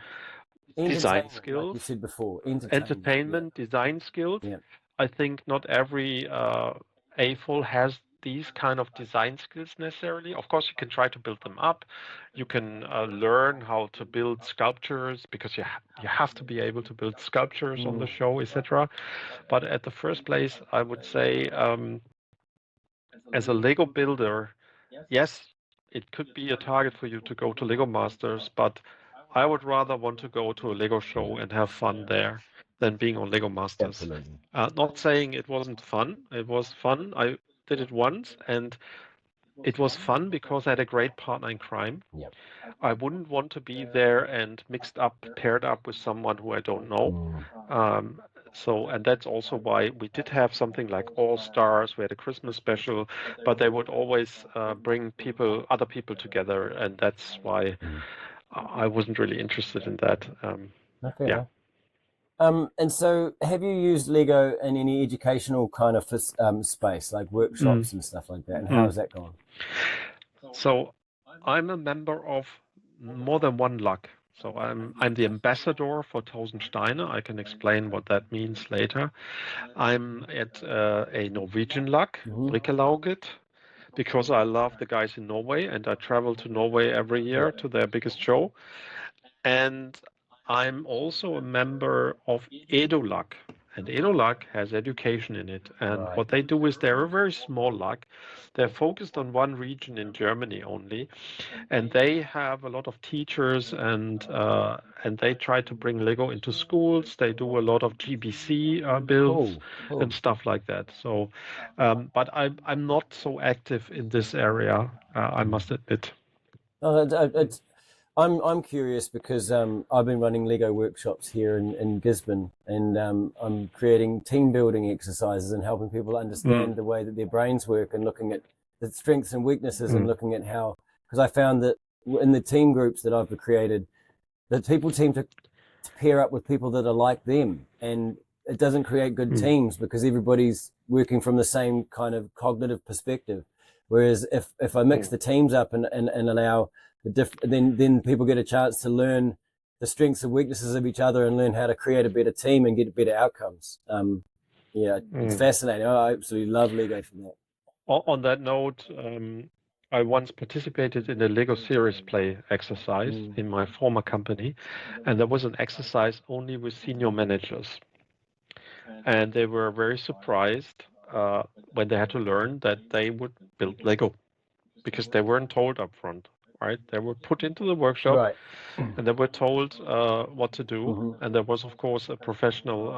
design skills, like you said before, entertainment, design skills. Yeah. I think not every AFOL has these kind of design skills necessarily. Of course, you can try to build them up. You can learn how to build sculptures, because you have to be able to build sculptures on the show, etc. But at the first place, I would say, as a Lego builder, yes, it could be a target for you to go to Lego Masters, but I would rather want to go to a Lego show and have fun there than being on Lego Masters. Absolutely. Not saying it wasn't fun. It was fun. I did it once, and it was fun because I had a great partner in crime. Yep. I wouldn't want to be there and paired up with someone who I don't know. And that's also why we did have something like All Stars. We had a Christmas special, but they would always bring other people together, and that's why I wasn't really interested in that. Okay. And so have you used Lego in any educational kind of space, like workshops and stuff like that? And how has that gone? So I'm a member of more than one luck. So I'm the ambassador for 1000 Steine. I can explain what that means later. I'm at a Norwegian luck, Rikkelauget, because I love the guys in Norway, and I travel to Norway every year to their biggest show. And I'm also a member of EduLuck, and EduLuck has education in it. And what they do is they're a very small luck. They're focused on one region in Germany only, and they have a lot of teachers, and they try to bring Lego into schools. They do a lot of GBC builds and stuff like that. So, but I'm not so active in this area, I must admit. I'm curious because I've been running Lego workshops here in Gisborne, and I'm creating team building exercises and helping people understand the way that their brains work, and looking at the strengths and weaknesses, and looking at how, because I found that in the team groups that I've created, that people seem to pair up with people that are like them, and it doesn't create good teams because everybody's working from the same kind of cognitive perspective. Whereas if I mix the teams up and allow then people get a chance to learn the strengths and weaknesses of each other, and learn how to create a better team and get better outcomes. It's fascinating. I absolutely love Lego for that. On that note, I once participated in a Lego series play exercise in my former company, and there was an exercise only with senior managers. And they were very surprised when they had to learn that they would build Lego, because they weren't told up front. Right? They were put into the workshop, and they were told what to do. And there was, of course, a professional,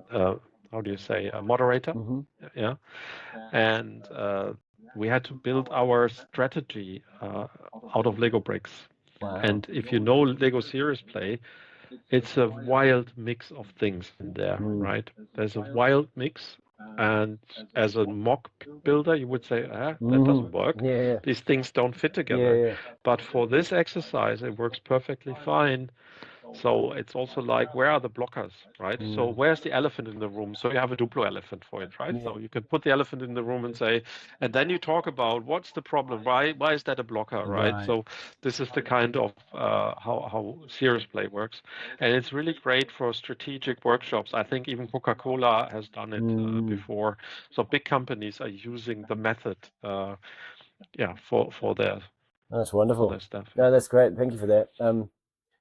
how do you say, a moderator. Yeah. And we had to build our strategy out of Lego bricks. Wow. And if you know Lego Series Play, it's a wild mix of things in there, right? There's a wild mix. And as a mock builder, you would say, that doesn't work. These things don't fit together. But for this exercise, it works perfectly fine. So it's also like, where are the blockers, right? So where's the elephant in the room? So you have a Duplo elephant for it, right? So you can put the elephant in the room and say, and then you talk about what's the problem? Why is that a blocker, right? So this is the kind of how serious play works. And it's really great for strategic workshops. I think even Coca-Cola has done it before. So big companies are using the method for their That's wonderful. for their stuff. No, that's great. Thank you for that.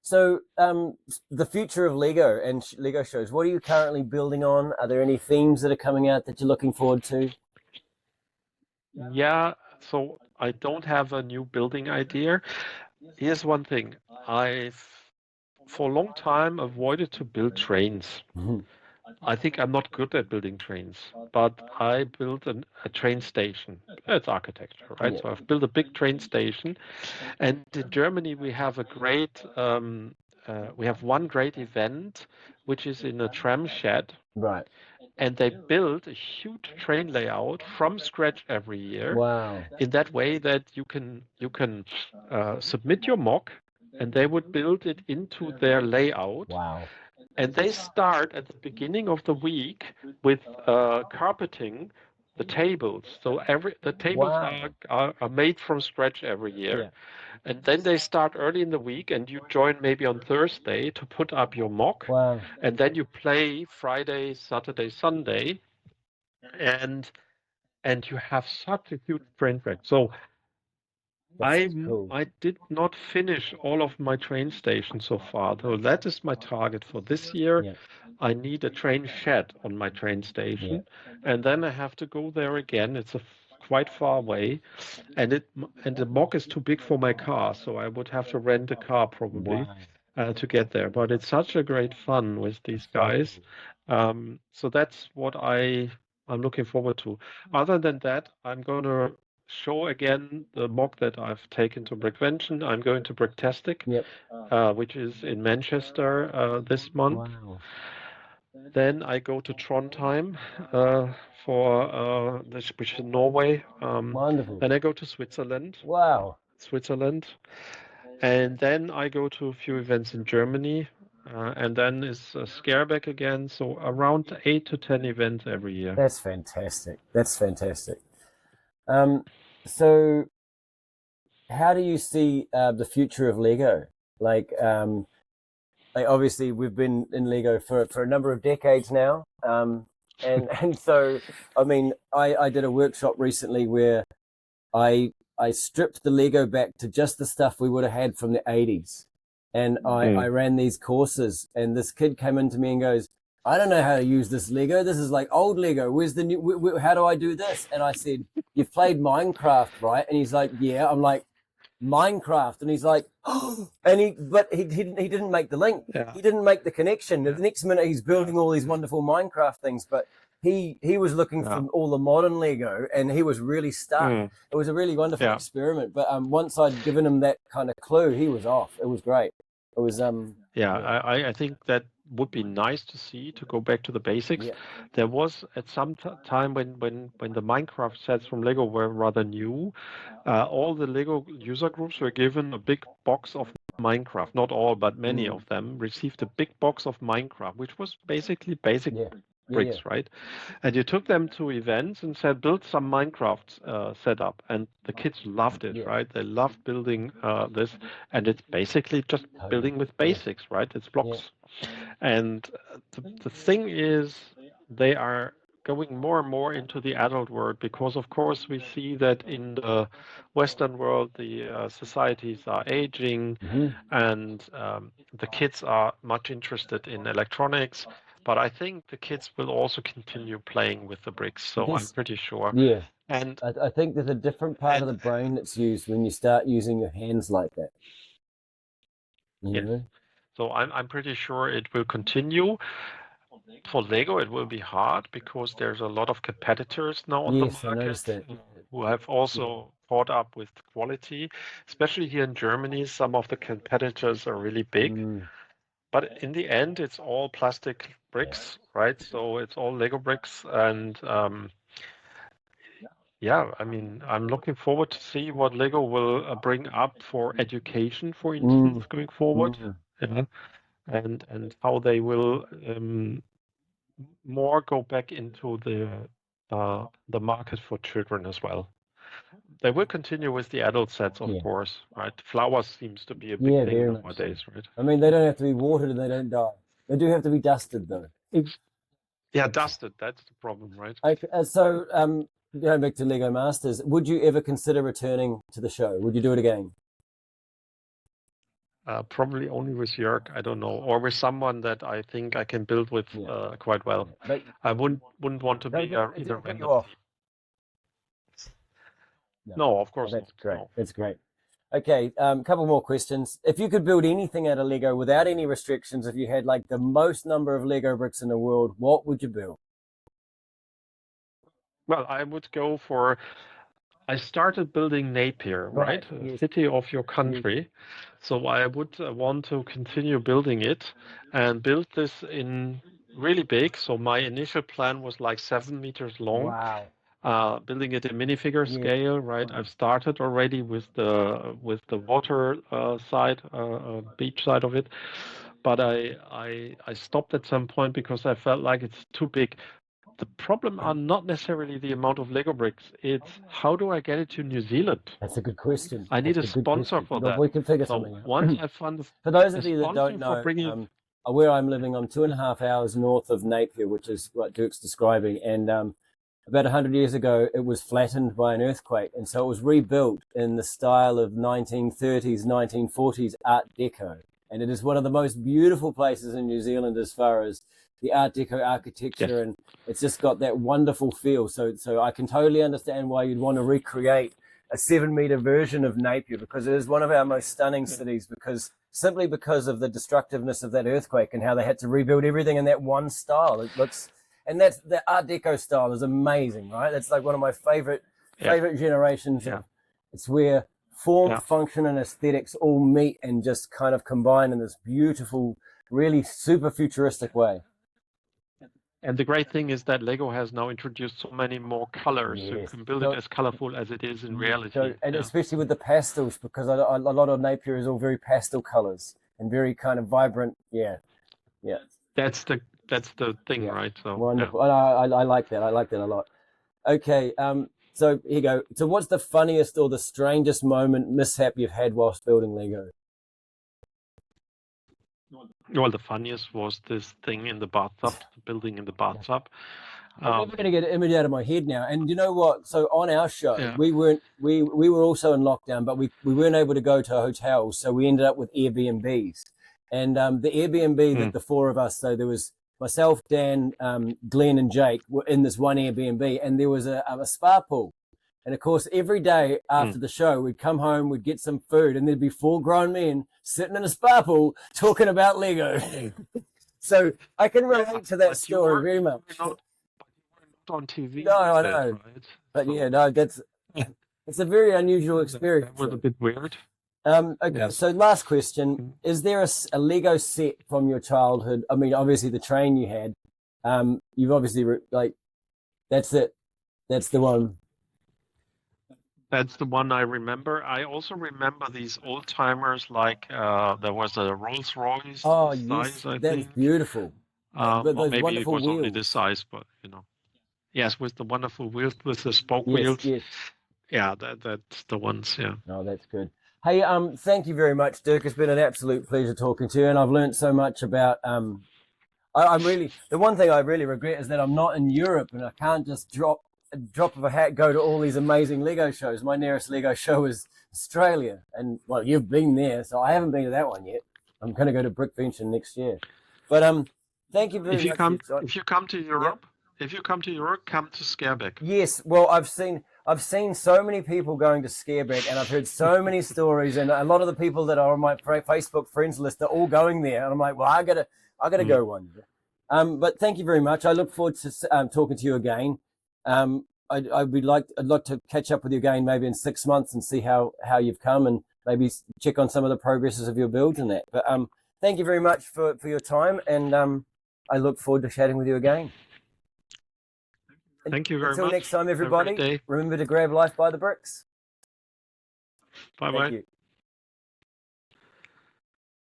So the future of Lego and Lego shows, what are you currently building on? Are there any themes that are coming out that you're looking forward to? Yeah, so I don't have a new building idea. Here's one thing. I've for a long time avoided to build trains. I think I'm not good at building trains, but I built a train station. It's architecture, right? Yeah. So I've built a big train station, and in Germany we have we have one great event, which is in a tram shed, Right. and they build a huge train layout from scratch every year. Wow. In that way that you can submit your mock, and they would build it into their layout. Wow. And they start at the beginning of the week with carpeting the tables. So the tables Wow. are made from scratch every year. Yeah. And then they start early in the week, and you join maybe on Thursday to put up your mock. Wow. And then you play Friday, Saturday, Sunday, and you have such a huge train wreck. So That's cool. I did not finish all of my train stations so far, though that is my target for this year. Yeah. I need a train shed on my train station, and then I have to go there again. It's quite far away, and the mock is too big for my car, so I would have to rent a car probably to get there. But it's such a great fun with these guys. So that's what I'm looking forward to. Other than that, I'm going to show again the mock that I've taken to Brickvention. I'm going to Bricktastic, which is in Manchester this month. Wow. Then I go to Trondheim for which is in Norway. Wonderful. Then I go to Switzerland. Wow. And then I go to a few events in Germany, and then is Scareback again. So around 8 to 10 events every year. That's fantastic. That's fantastic. So how do you see the future of Lego? Like obviously we've been in Lego for a number of decades now. And so, I mean, I did a workshop recently where I stripped the Lego back to just the stuff we would have had from the 80s. And I ran these courses, and this kid came into me and goes, I don't know how to use this Lego. This is like old Lego. Where's the new, how do I do this? And I said, you've played Minecraft, right? And he's like, yeah. I'm like, Minecraft. And he's like, oh, and he didn't make the link. Yeah. He didn't make the connection. The next minute he's building all these wonderful Minecraft things, but he was looking for all the modern Lego, and he was really stuck. It was a really wonderful experiment. But once I'd given him that kind of clue, he was off. It was great. It was I think that would be nice to see, to go back to the basics. There was at some time when the Minecraft sets from Lego were rather new, all the Lego user groups were given a big box of Minecraft. Not all, but many of them received a big box of Minecraft, which was basically basic bricks, right? And you took them to events and said, build some Minecraft setup, and the kids loved it, right? They loved building this, and it's basically just building with basics, right? It's blocks. And the thing is, they are going more and more into the adult world, because of course we see that in the Western world the societies are aging, and the kids are much interested in electronics. But I think the kids will also continue playing with the bricks, so I'm pretty sure. Yeah. And I think there's a different part of the brain that's used when you start using your hands like that. You know? So I'm pretty sure it will continue. For Lego, it will be hard because there's a lot of competitors now on the market. I noticed that. Who have also caught up with quality, especially here in Germany. Some of the competitors are really big. But in the end, it's all plastic bricks, right? So it's all Lego bricks. And I mean, I'm looking forward to see what Lego will bring up for education, for instance, going forward. And how they will more go back into the market for children as well. They will continue with the adult sets, of course, right? Flowers seems to be a big thing nowadays, right? I mean, they don't have to be watered and they don't die. They do have to be dusted, though. Dusted. That's the problem, right? Okay, so going back to Lego Masters, would you ever consider returning to the show? Would you do it again? Probably only with Jörg, I don't know, or with someone that I think I can build with quite well. But I wouldn't want to be either random. No, of Oh, course that's not. great. No. That's great. Okay, couple more questions. If you could build anything out of Lego without any restrictions, if you had like the most number of Lego bricks in the world, what would you build? Well, I would go for. I started building Napier, right? A Yes. city of your Yes. country. So I would want to continue building it and build this in really big. So my initial plan was like 7 meters long. Wow. Building it in minifigure Yes. scale, right? Wow. I've started already with the water side, beach side of it, but I stopped at some point because I felt like it's too big. The problem are not necessarily the amount of Lego bricks. It's how do I get it to New Zealand? That's a good question. I need That's a a good sponsor question. for But that. we can figure So something out. once I found For those a of you that sponsor don't for know, bringing it, where I'm living, I'm 2.5 hours north of Napier, which is what Dirk's describing. And about 100 years ago, it was flattened by an earthquake. And so it was rebuilt in the style of 1930s, 1940s Art Deco. And it is one of the most beautiful places in New Zealand as far as the Art Deco architecture. yes, And it's just got that wonderful feel. So I can totally understand why you'd want to recreate a 7 meter version of Napier, because it is one of our most stunning cities, simply because of the destructiveness of that earthquake and how they had to rebuild everything in that one style. It looks, and that's the Art Deco style is amazing, right? That's like one of my favorite yeah, generations yeah, of. It's where form, yeah. function, and aesthetics all meet and just kind of combine in this beautiful, really super futuristic way. And the great thing is that Lego has now introduced so many more colors, so you Yes. can build it So, as colorful as it is in reality. and Yeah. especially with the pastels, because a lot of Napier is all very pastel colors and very kind of vibrant. Yeah, yeah, That's the thing, yeah. right? So yeah. Wonderful. I like that. I like that a lot. Okay. So here you go. So what's the funniest or the strangest moment mishap you've had whilst building Lego? Well, the funniest was this thing in the bathtub, the building in the bathtub. I'm never going to get an image out of my head now. And you know what? So on our show, Yeah. we were also in lockdown, but we weren't able to go to hotels, so we ended up with Airbnbs. And the Airbnb that the four of us, so there was myself, Dan, Glenn, and Jake were in this one Airbnb, and there was a spa pool. And of course, every day after the show, we'd come home, we'd get some food, and there'd be four grown men sitting in a spa pool talking about Lego. So I can relate to that But story very much. Not on TV. No, I with it, know. right? But So yeah, no, it's a very unusual experience. that was a bit weird. Okay, Yes. so last question: is there a Lego set from your childhood? I mean, obviously the train you had. You've obviously like that's it. That's the one. That's the one I remember. I also remember these old timers, like there was a Rolls Royce Oh this yes, size, I that was think. beautiful. But Or those maybe it wonderful was only this wheels. size, but yes, with the wonderful wheels, with the spoke Yes, wheels. yes. Yeah, that's the ones. Yeah. Oh, that's good. Hey, thank you very much, Dirk. It's been an absolute pleasure talking to you, and I've learned so much about I'm really, the one thing I really regret is that I'm not in Europe and I can't just drop a drop of a hat go to all these amazing Lego shows. My nearest Lego show is Australia, and well, you've been there, so I haven't been to that one yet. I'm going to go to Brickvention next year. But thank you very If you much for come, your time. if you come to Yep. Europe, come to Scareback. Yes, well, I've seen so many people going to Scareback, and I've heard so many stories, and a lot of the people that are on my Facebook friends list are all going there, and I'm like, well, I gotta go one. But thank you very much. I look forward to talking to you again. I'd like to catch up with you again maybe in 6 months and see how you've come, and maybe check on some of the progresses of your builds and that. But thank you very much for your time, and I look forward to chatting with you again. Thank you very Until much. next time, Have a great everybody, day. remember to grab life by the bricks. Bye Thank bye. you.